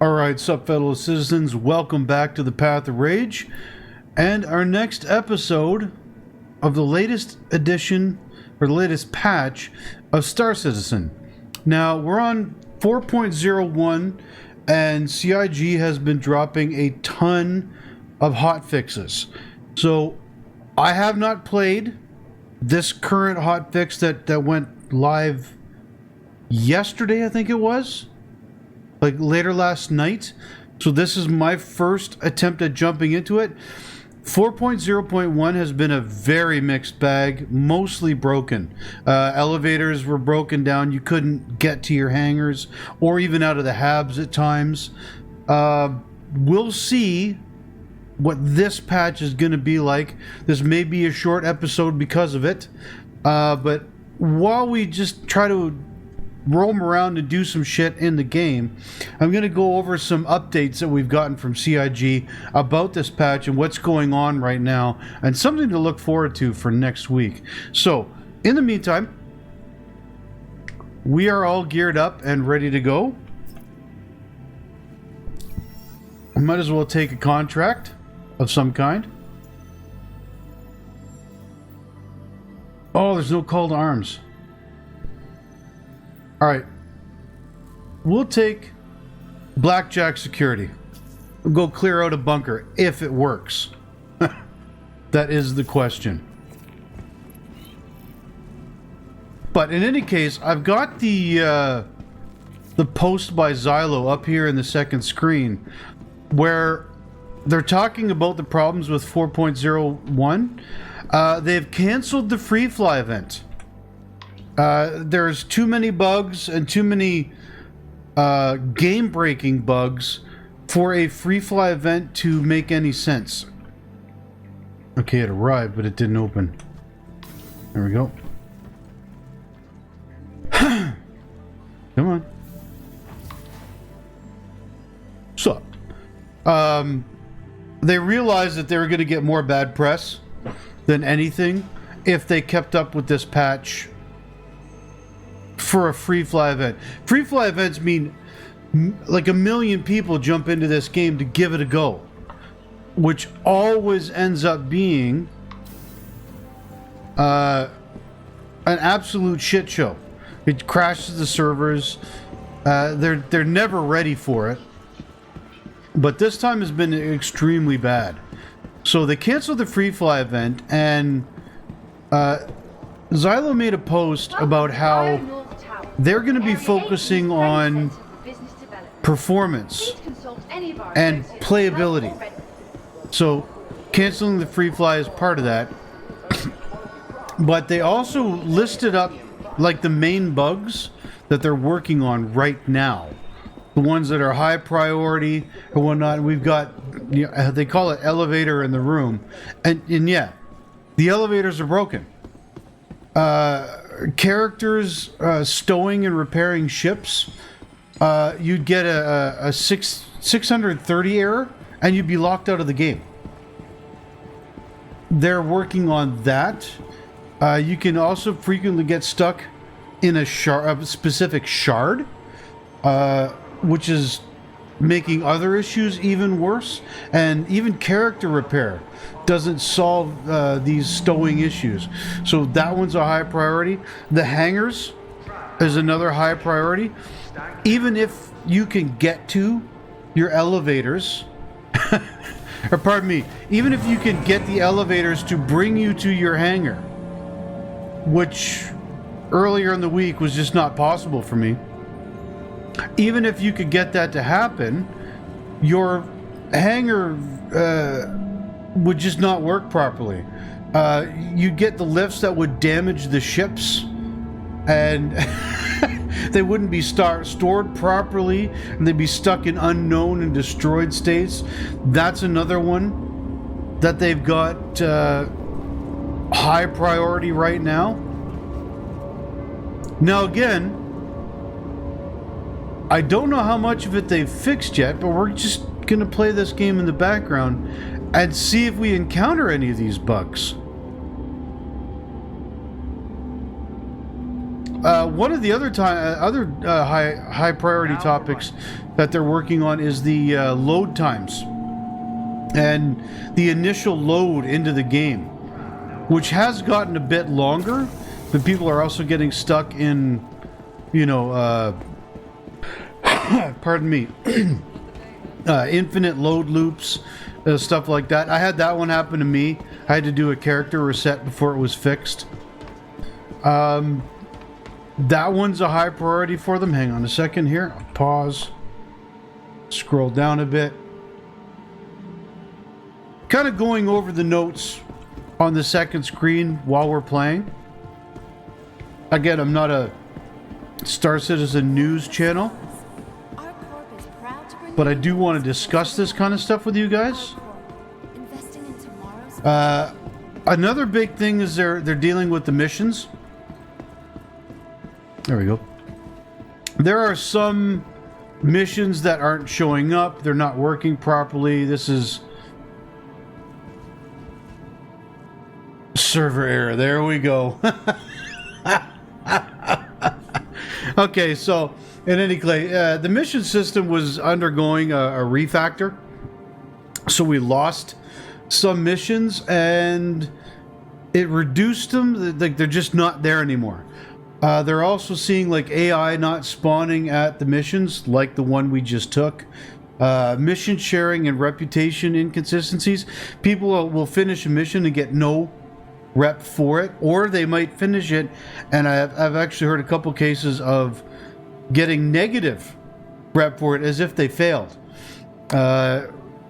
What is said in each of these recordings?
Alright, sup fellow citizens, welcome back to the Path of Rage, and our next episode of the latest edition, or the latest patch, of Star Citizen. Now, we're on 4.01, and CIG has been dropping a ton of hotfixes. So, I have not played this current hotfix that went live yesterday, I think it was. Like later last night. So this is my first attempt at jumping into it. 4.0.1 has been a very mixed bag, mostly broken. Elevators were broken down. You couldn't get to your hangars or even out of the habs at times. We'll see what this patch is going to be like. This may be a short episode because of it. But while we just try to roam around and do some shit in the game, I'm going to go over some updates that we've gotten from CIG about this patch and what's going on right now, and something to look forward to for next week. So, in the meantime, we are all geared up and ready to go. I might as well take a contract of some kind. Oh, there's no call to arms. Alright, we'll take Blackjack Security. We'll go clear out a bunker, if it works. That is the question. But in any case, I've got the post by Xylo up here in the second screen, where they're talking about the problems with 4.01. They've canceled the Free Fly event. There's too many bugs and too many game-breaking bugs for a free fly event to make any sense. Okay, it arrived, but it didn't open. There we go. Come on. So, they realized that they were going to get more bad press than anything if they kept up with this patch for a free fly event. Free fly events mean like 1 million people jump into this game to give it a go, which always ends up being an absolute shit show. It crashes the servers. They're never ready for it, but this time has been extremely bad. So they canceled the free fly event, and Xylo made a post about how they're going to be focusing on performance and playability. So canceling the free fly is part of that. But they also listed up like the main bugs that they're working on right now. The ones that are high priority and whatnot. We've got, you know, they call it elevator in the room. And yeah, the elevators are broken. Characters stowing and repairing ships, you'd get a 630 error and you'd be locked out of the game. They're working on that. You can also frequently get stuck in a specific shard, which is making other issues even worse. And even character repair doesn't solve these stowing issues. So that one's a high priority. The hangars is another high priority. Even if you can get to your elevators, or pardon me, even if you can get the elevators to bring you to your hangar, which earlier in the week was just not possible for me. Even if you could get that to happen, your hangar would just not work properly. You'd get the lifts that would damage the ships, and they wouldn't be stored properly, and they'd be stuck in unknown and destroyed states. That's another one that they've got high priority right now. Now again, I don't know how much of it they've fixed yet, but we're just going to play this game in the background and see if we encounter any of these bugs. One of the other high priority topics that they're working on is the load times and the initial load into the game, which has gotten a bit longer, but people are also getting stuck in, you know, pardon me, infinite load loops, stuff like that. I had that one happen to me. I had to do a character reset before it was fixed. That one's a high priority for them. Hang on a second here. I'll pause. Scroll down a bit. Kind of going over the notes on the second screen while we're playing. Again, I'm not a Star Citizen news channel, but I do want to discuss this kind of stuff with you guys. Another big thing is they're dealing with the missions. There we go. There are some missions that aren't showing up. They're not working properly. This is server error. There we go. Okay, so in any case, the mission system was undergoing a refactor. So we lost some missions and it reduced them. Like, they're just not there anymore. They're also seeing like AI not spawning at the missions, like the one we just took. Mission sharing and reputation inconsistencies. People will finish a mission and get no rep for it, or they might finish it, and I've actually heard a couple cases of getting negative rep for it as if they failed.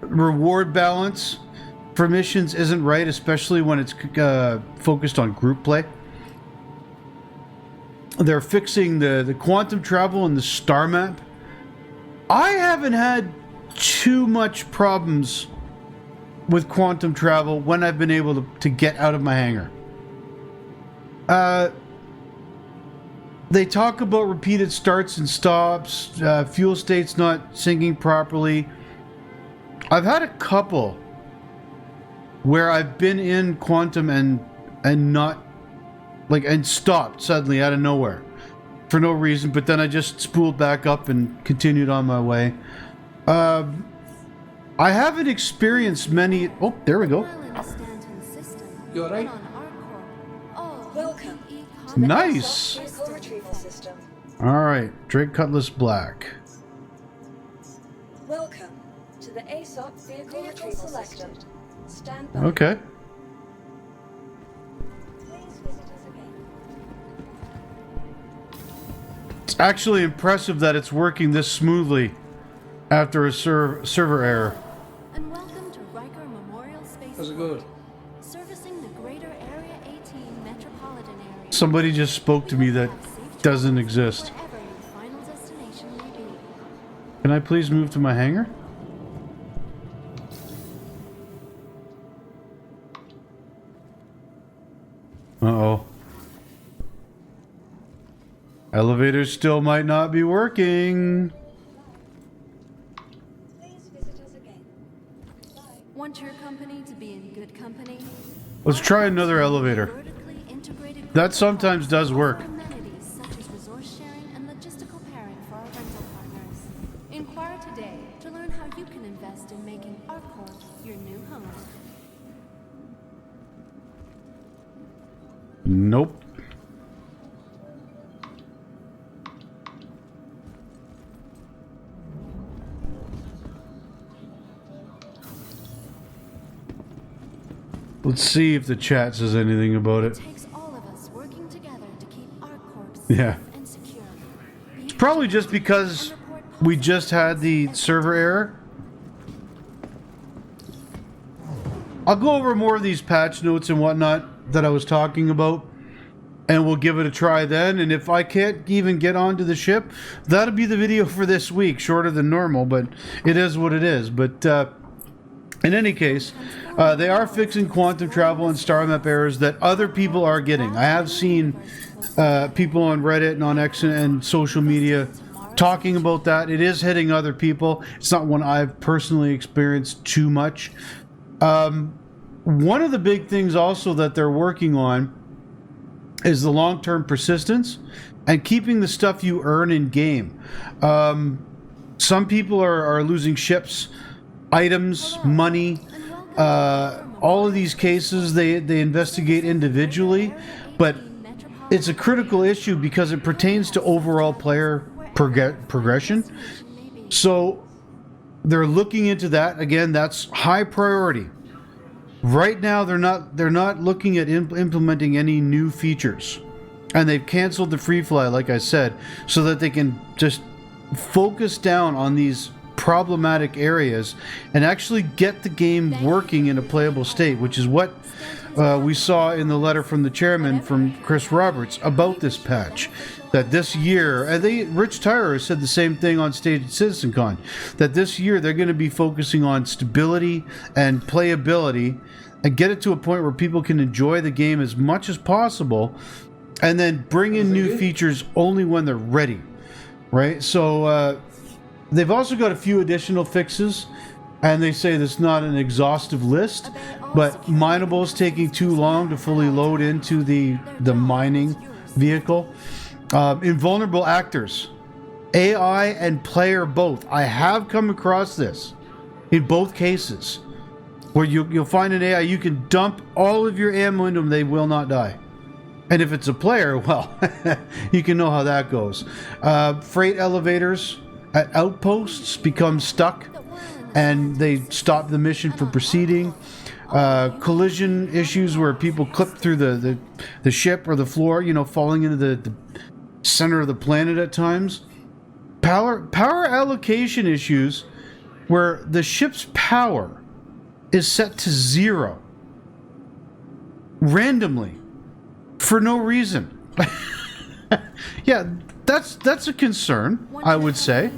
Reward balance for missions isn't right, especially when it's focused on group play. They're fixing the quantum travel and the star map. I haven't had too much problems with quantum travel when I've been able to get out of my hangar. They talk about repeated starts and stops, fuel states not syncing properly. I've had a couple where I've been in quantum and not and stopped suddenly out of nowhere for no reason, but then I just spooled back up and continued on my way. I haven't experienced many. Oh, there we go. You're right. Welcome. Nice. All right, Drake Cutlass Black. Welcome to the ASOP vehicle retrieval system. Stand by. Okay. Please visit us again. It's actually impressive that it's working this smoothly after a server error. And welcome to Riker Memorial Space. How's it good? Servicing the greater Area 18 metropolitan area. Somebody just spoke to me that doesn't exist. Wherever your final destination may be. Can I please move to my hangar? Uh-oh. Elevators still might not be working. Please visit us again. Bye. Want your company to be in good company? Let's try another elevator. Vertically integrated That sometimes does work. amenities such as resource sharing and logistical pairing for our rental partners. Inquire today to learn how you can invest in making our port your new home. Nope. Let's see if the chat says anything about it. It takes all of us working together to keep our corp Yeah. safe and secure. It's probably just because we just had the server error. I'll go over more of these patch notes and whatnot that I was talking about, and we'll give it a try then. And if I can't even get onto the ship, that'll be the video for this week. Shorter than normal, but it is what it is. But in any case, they are fixing quantum travel and star map errors that other people are getting. I have seen people on Reddit and on X and social media talking about that. It is hitting other people. It's not one I've personally experienced too much. One of the big things also that they're working on is the long-term persistence and keeping the stuff you earn in game. Some people are losing ships, items, money. All of these cases they investigate individually, but it's a critical issue because it pertains to overall player progression. So they're looking into that. Again, that's high priority. Right now, they're not looking at implementing any new features, and they've canceled the free fly, like I said, so that they can just focus down on these problematic areas and actually get the game working in a playable state, which is what we saw in the letter from the chairman, from Chris Roberts, about this patch. That this year, and Rich Tyrer said the same thing on stage at CitizenCon, that this year they're going to be focusing on stability and playability and get it to a point where people can enjoy the game as much as possible, and then bring in new features only when they're ready, right? So they've also got a few additional fixes, and they say that's not an exhaustive list, but mineables taking too long to fully load into the mining vehicle. Invulnerable actors, AI and player both. I have come across this in both cases, where you'll find an AI, you can dump all of your ammo into them, they will not die. And if it's a player, well, you can know how that goes. Freight elevators at outposts become stuck, and they stop the mission from proceeding. Collision issues where people clip through the ship or the floor, falling into the center of the planet at times. Power allocation issues where the ship's power is set to 0 randomly for no reason. Yeah, that's a concern, I would say.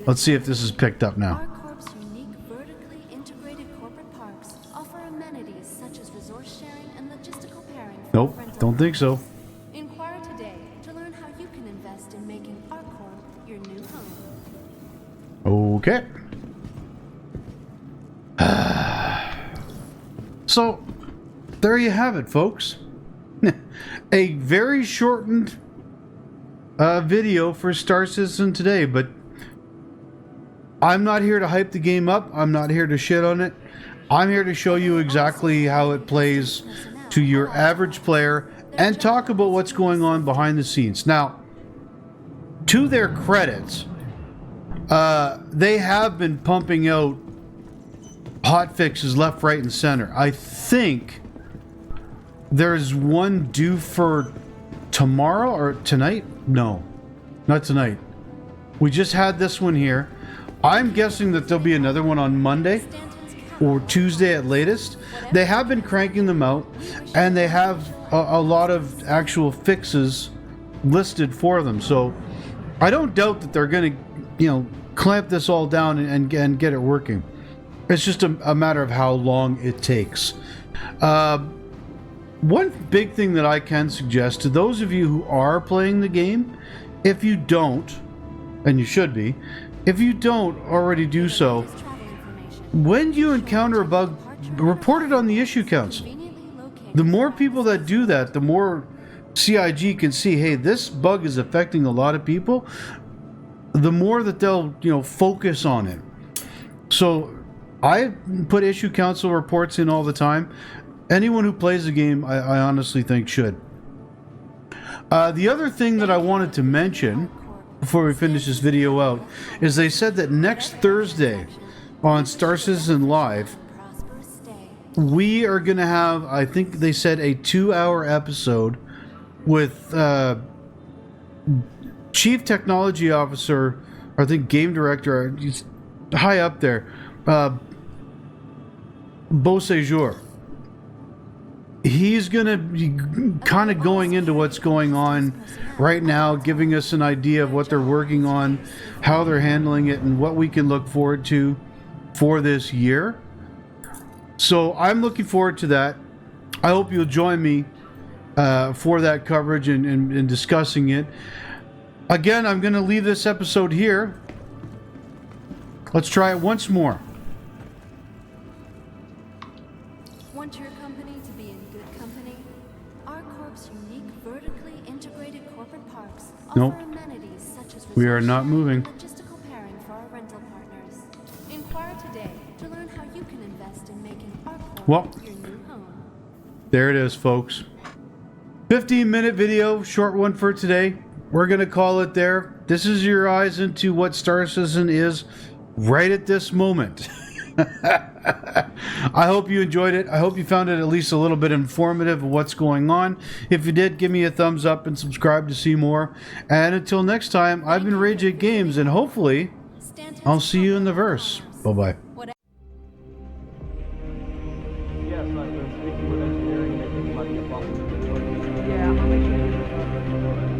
Let's see if this is picked up now. ArcCorp's unique vertically integrated corporate parks offer amenities such as resource sharing and logistical pairing for Nope, rental don't think so. Inquire today to learn how you can invest in making ArcCorp your new home. Okay. So, there you have it, folks. A very shortened video for Star Citizen today, but I'm not here to hype the game up. I'm not here to shit on it. I'm here to show you exactly how it plays to your average player and talk about what's going on behind the scenes. Now, to their credits, they have been pumping out hot fixes left, right, and center. I think there's one due for tomorrow or tonight? No, not tonight. We just had this one here. I'm guessing that there'll be another one on Monday or Tuesday at latest. They have been cranking them out, and they have a lot of actual fixes listed for them. So I don't doubt that they're going to, clamp this all down and get it working. It's just a matter of how long it takes. One big thing that I can suggest to those of you who are playing the game, if you don't, and you should be, if you don't already do so, when you encounter a bug, report it on the issue council. The more people that do that, the more CIG can see, hey, this bug is affecting a lot of people, the more that they'll, focus on it. So I put issue council reports in all the time. Anyone who plays the game, I honestly think should. The other thing that I wanted to mention before we finish this video out is they said that next Thursday on Star Citizen Live, we are going to have, I think they said, a 2-hour episode with Chief Technology Officer, I think Game Director, he's high up there, Beau Séjour. He's going to be kind of going into what's going on right now, giving us an idea of what they're working on, how they're handling it, and what we can look forward to for this year. So I'm looking forward to that. I hope you'll join me for that coverage and discussing it. Again, I'm going to leave this episode here. Let's try it once more. Want your company to be in good company? ArcCorp's unique vertical parks Nope. offer amenities such as We are resource not sharing moving. and logistical pairing for our rental partners. Inquire today to learn how you can invest in making Arcor Well, your new home. there it is, folks. 15-minute video, short one for today. We're going to call it there. This is your eyes into what Star Citizen is right at this moment. I hope you enjoyed it. I hope you found it at least a little bit informative of what's going on. If you did, give me a thumbs up and subscribe to see more. And until next time, I've been Rage8 Games, and hopefully I'll see you in the verse. Bye-bye. Yes, I've been speaking with engineering and making money above the Yeah, I'll make sure you get the